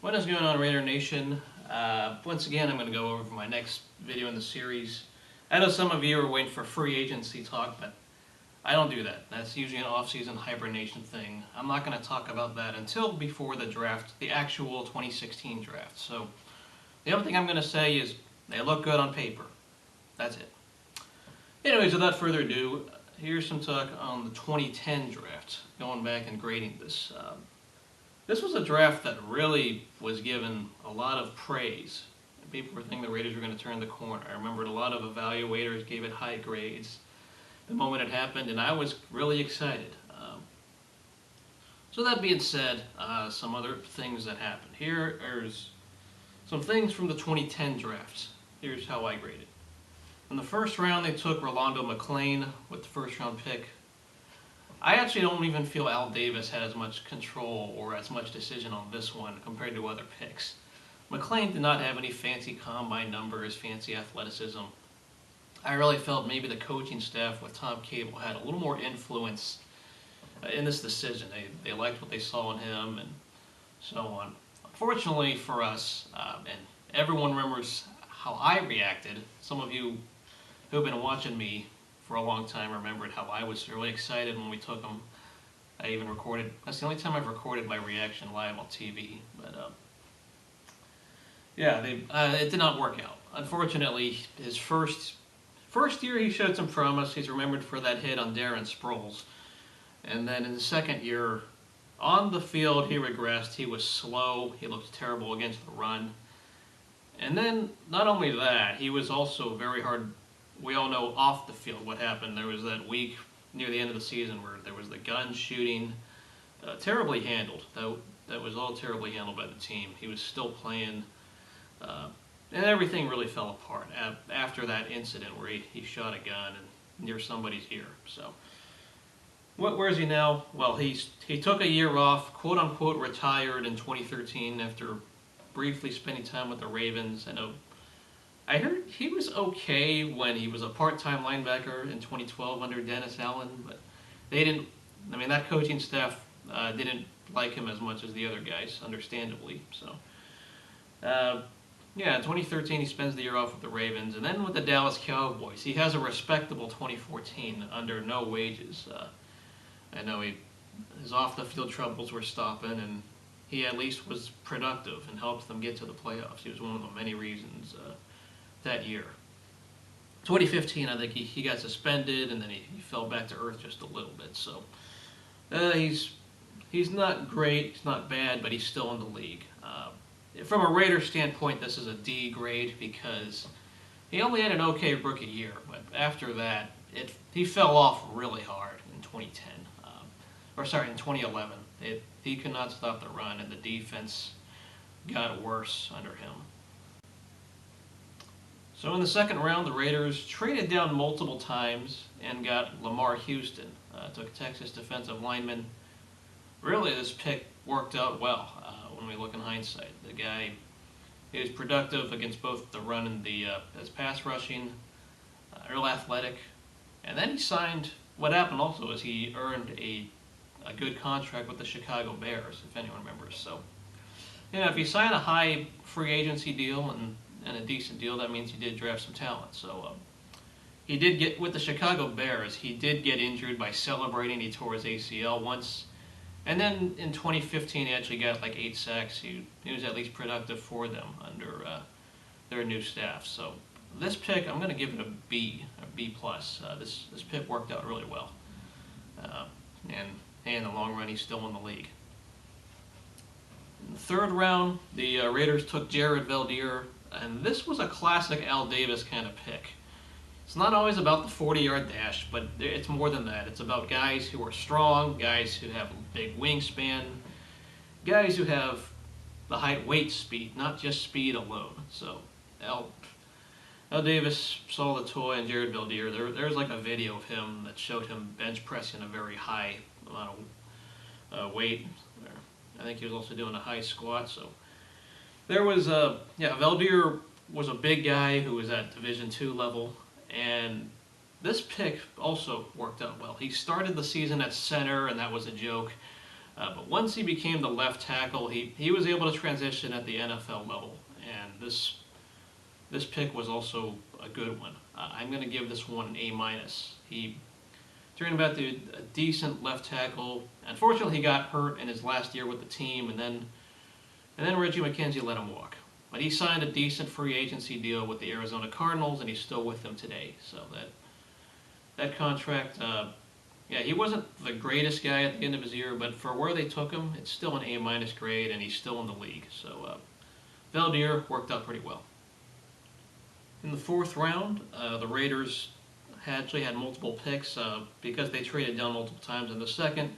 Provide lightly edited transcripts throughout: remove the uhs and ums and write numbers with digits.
What is going on, Raider Nation? Once again, I'm going to go over my next video in the series. I know some of you are waiting for free agency talk, but I don't do that. That's usually an off-season hibernation thing. I'm not going to talk about that until before the draft, the actual 2016 draft. So the only thing I'm going to say is they look good on paper. That's it. Anyways, without further ado, here's some talk on the 2010 draft, going back and grading this. This was a draft that really was given a lot of praise. People were thinking the Raiders were going to turn the corner. I remembered a lot of evaluators gave it high grades the moment it happened, and I was really excited. So that being said, some other things that happened. Here's some things from the 2010 drafts. Here's how I graded. In the first round, they took Rolando McClain with the first-round pick. I actually don't even feel Al Davis had as much control or as much decision on this one compared to other picks. McClain did not have any fancy combine numbers, fancy athleticism. I really felt maybe the coaching staff with Tom Cable had a little more influence in this decision. They liked what they saw in him and so on. Unfortunately for us, and everyone remembers how I reacted, some of you who have been watching me for a long time remembered how I was really excited when we took them. I even recorded, that's the only time I've recorded my reaction live on TV. But yeah, it did not work out. Unfortunately, his first year he showed some promise. He's remembered for that hit on Darren Sproles. And then in the second year, on the field he regressed. He was slow. He looked terrible against the run. And then, not only that, he was also very hard. We all know off the field what happened. There was that week near the end of the season where there was the gun shooting, terribly handled. That was all terribly handled by the team. He was still playing, and everything really fell apart after that incident where he shot a gun near somebody's ear. So, where is he now? Well, he took a year off, quote unquote, retired in 2013 after briefly spending time with the Ravens. I heard he was okay when he was a part-time linebacker in 2012 under Dennis Allen, but they didn't. I mean, that coaching staff didn't like him as much as the other guys, understandably. So, yeah, in 2013 he spends the year off with the Ravens, and then with the Dallas Cowboys, he has a respectable 2014 under no wages. I know his off-the-field troubles were stopping, and he at least was productive and helped them get to the playoffs. He was one of the many reasons that year. 2015, I think he got suspended, and then he fell back to earth just a little bit. So he's not great, he's not bad, but he's still in the league. From a Raiders standpoint, this is a D grade because he only had an okay rookie year, but after that, he fell off really hard in 2010. In 2011. He could not stop the run, and the defense got worse under him. So in the second round, the Raiders traded down multiple times and got Lamar Houston, took a Texas defensive lineman. Really, this pick worked out well when we look in hindsight. The guy, he was productive against both the run and his pass rushing, real athletic. And then he signed, what happened also is he earned a good contract with the Chicago Bears, if anyone remembers. So, if you sign a high free agency deal and a decent deal, that means he did draft some talent. So he did get, with the Chicago Bears, he did get injured by celebrating. He tore his ACL once. And then in 2015, he actually got like 8 sacks. He was at least productive for them under their new staff. So this pick, I'm going to give it a B plus. This pick worked out really well. And in the long run, he's still in the league. In the third round, the Raiders took Jared Veldheer, and this was a classic Al Davis kind of pick. It's not always about the 40-yard dash, but it's more than that. It's about guys who are strong, guys who have a big wingspan, guys who have the height, weight, speed, not just speed alone. So Al Davis saw the toy in Jared Veldheer. There's like a video of him that showed him bench pressing a very high amount of weight. I think he was also doing a high squat. So there was Veldheer was a big guy who was at Division II level, and this pick also worked out well. He started the season at center, and that was a joke. But once he became the left tackle, he was able to transition at the NFL level, and this pick was also a good one. I'm going to give this one an A-. He turned about to a decent left tackle. Unfortunately, he got hurt in his last year with the team, and then Reggie McKenzie let him walk. But he signed a decent free agency deal with the Arizona Cardinals, and he's still with them today. So that contract, yeah, he wasn't the greatest guy at the end of his year, but for where they took him, it's still an A- grade, and he's still in the league. So Valdir worked out pretty well. In the fourth round, the Raiders actually had multiple picks because they traded down multiple times in the second.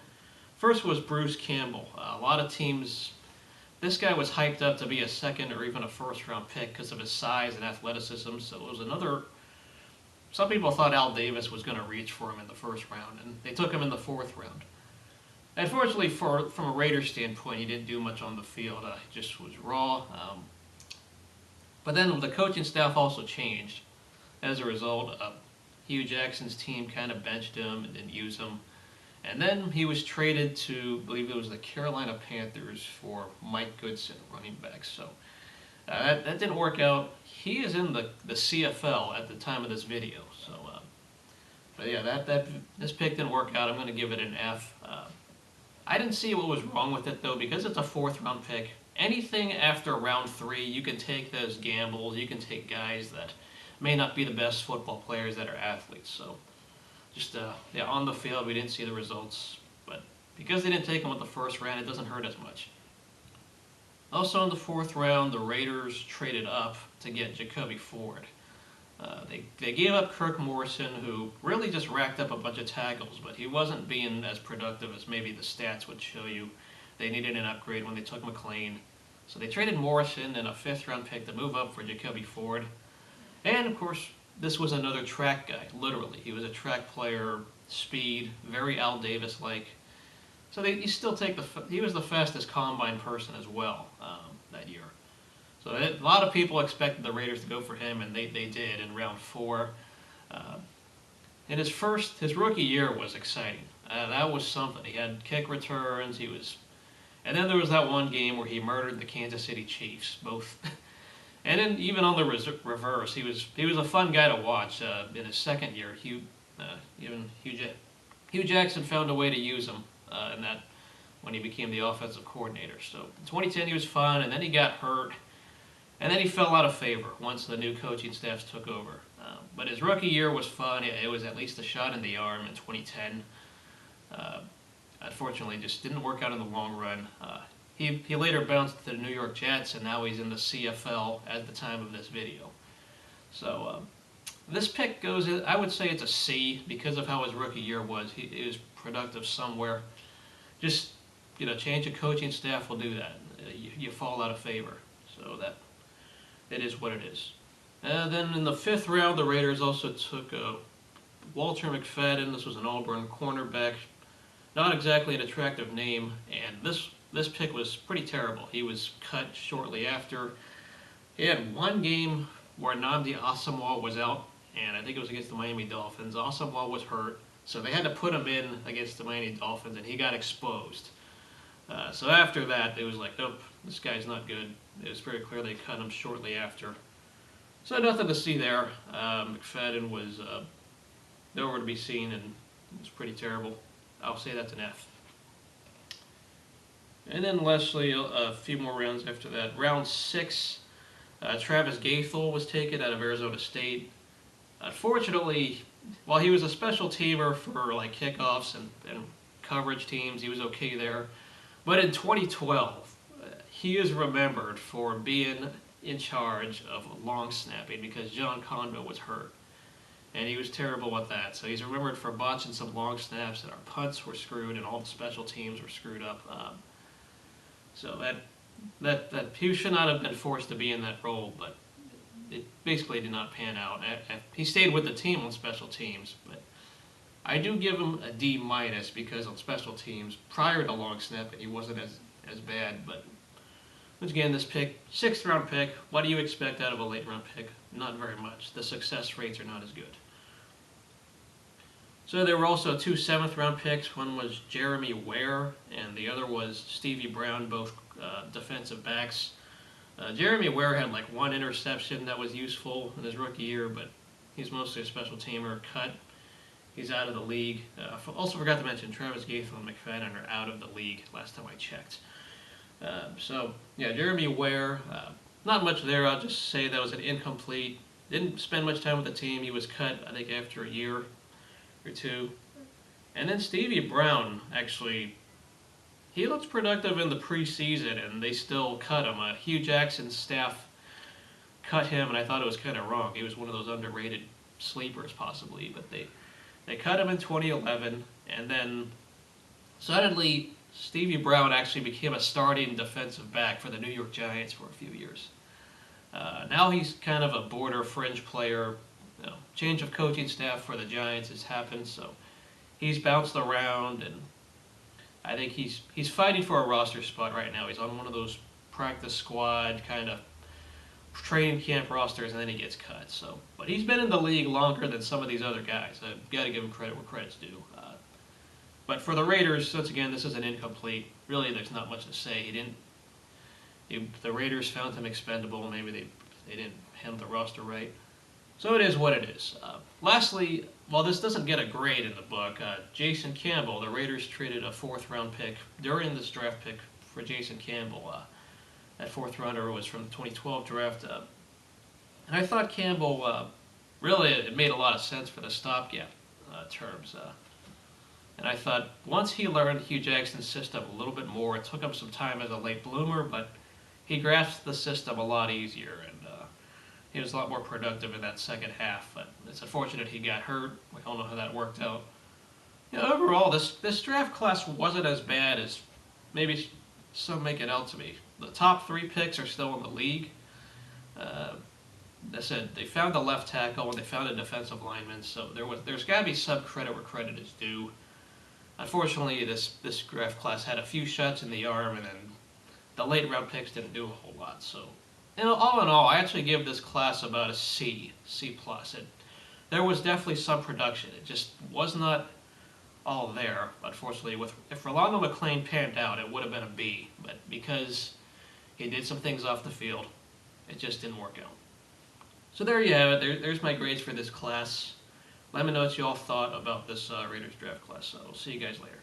First was Bruce Campbell. A lot of teams, this guy was hyped up to be a second or even a first round pick because of his size and athleticism. So it was another. Some people thought Al Davis was going to reach for him in the first round, and they took him in the fourth round. Unfortunately, from a Raiders standpoint, he didn't do much on the field. He just was raw. But then the coaching staff also changed. As a result, Hugh Jackson's team kind of benched him and didn't use him. And then he was traded to, I believe it was the Carolina Panthers for Mike Goodson, running back. So that didn't work out. He is in the CFL at the time of this video. So, but yeah, this pick didn't work out. I'm going to give it an F. I didn't see what was wrong with it though, because it's a fourth round pick. Anything after round 3, you can take those gambles. You can take guys that may not be the best football players that are athletes. So just yeah, on the field, we didn't see the results, but because they didn't take him with the first round, it doesn't hurt as much. Also in the fourth round, the Raiders traded up to get Jacoby Ford. They gave up Kirk Morrison, who really just racked up a bunch of tackles, but he wasn't being as productive as maybe the stats would show you. They needed an upgrade when they took McLean. So they traded Morrison and a 5th-round pick to move up for Jacoby Ford. And, of course, this was another track guy, literally. He was a track player, speed, very Al Davis-like. So you still take he was the fastest combine person as well that year. So a lot of people expected the Raiders to go for him, and they did in round 4. And his rookie year was exciting. That was something. He had kick returns. And then there was that one game where he murdered the Kansas City Chiefs, both. And then even on the reverse, he was a fun guy to watch. In his second year, Hugh Jackson found a way to use him in that when he became the offensive coordinator. So in 2010 he was fun, and then he got hurt, and then he fell out of favor once the new coaching staffs took over. But his rookie year was fun. It was at least a shot in the arm in 2010. Unfortunately, just didn't work out in the long run. He later bounced to the New York Jets, and now he's in the CFL at the time of this video. So this pick goes, I would say it's a C because of how his rookie year was. He was productive somewhere. Just, change of coaching staff will do that. You fall out of favor. So that it is what it is. Then in the 5th round, the Raiders also took Walter McFadden. This was an Auburn cornerback. Not exactly an attractive name, and this pick was pretty terrible. He was cut shortly after. He had one game where Nnamdi Asomugha was out, and I think it was against the Miami Dolphins. Asomugha was hurt, so they had to put him in against the Miami Dolphins, and he got exposed. So after that, it was like, nope, this guy's not good. It was very clear they cut him shortly after. So nothing to see there. McFadden was nowhere to be seen, and it was pretty terrible. I'll say that's an F. And then lastly, a few more rounds after that. Round 6, Travis Gaethel was taken out of Arizona State. Unfortunately, while he was a special teamer for like kickoffs and coverage teams, he was okay there. But in 2012, he is remembered for being in charge of long snapping because John Conville was hurt. And he was terrible at that. So he's remembered for botching some long snaps, and our punts were screwed, and all the special teams were screwed up. So that he should not have been forced to be in that role, but it basically did not pan out. He stayed with the team on special teams, but I do give him a D- because on special teams, prior to long snapping, he wasn't as bad. But once again, this pick, 6th round pick, what do you expect out of a late round pick? Not very much. The success rates are not as good. So there were also 2 7th-round picks. One was Jeremy Ware, and the other was Stevie Brown, both defensive backs. Jeremy Ware had like 1 interception that was useful in his rookie year, but he's mostly a special teamer. Cut. He's out of the league. Also forgot to mention Travis Gaethel and McFadden are out of the league last time I checked. Yeah, Jeremy Ware, not much there. I'll just say that was an incomplete. Didn't spend much time with the team. He was cut, I think, after a year or 2. And then Stevie Brown, actually, he looks productive in the preseason, and they still cut him. Hugh Jackson's staff cut him, and I thought it was kind of wrong. He was one of those underrated sleepers, possibly, but they cut him in 2011, and then suddenly Stevie Brown actually became a starting defensive back for the New York Giants for a few years. Now he's kind of a border fringe player. Change of coaching staff for the Giants has happened, so he's bounced around, and I think he's fighting for a roster spot right now. He's on one of those practice squad kind of training camp rosters, and then he gets cut. But he's been in the league longer than some of these other guys. I've got to give him credit where credit's due. But for the Raiders, once again, this is an incomplete. Really, there's not much to say. The Raiders found him expendable. Maybe they didn't handle the roster right. So it is what it is. Lastly, while this doesn't get a grade in the book, Jason Campbell, the Raiders traded a 4th-round pick during this draft pick for Jason Campbell. That 4th rounder was from the 2012 draft. And I thought Campbell, really, it made a lot of sense for the stopgap terms. And I thought once he learned Hugh Jackson's system a little bit more, it took him some time as a late bloomer, but he grasped the system a lot easier, and he was a lot more productive in that second half. But it's unfortunate he got hurt. We all know how that worked out. Overall, this draft class wasn't as bad as maybe some make it out to be. The top 3 picks are still in the league. I said they found a left tackle and they found a defensive lineman, so there's got to be some credit where credit is due. Unfortunately, this draft class had a few shots in the arm, and then the late round picks didn't do a whole lot. So, all in all, I actually give this class about a C+. There was definitely some production. It just was not all there. Unfortunately, if Rolando McClain panned out, it would have been a B. But because he did some things off the field, it just didn't work out. So there you have it. There's my grades for this class. Let me know what you all thought about this Raiders draft class. So I'll see you guys later.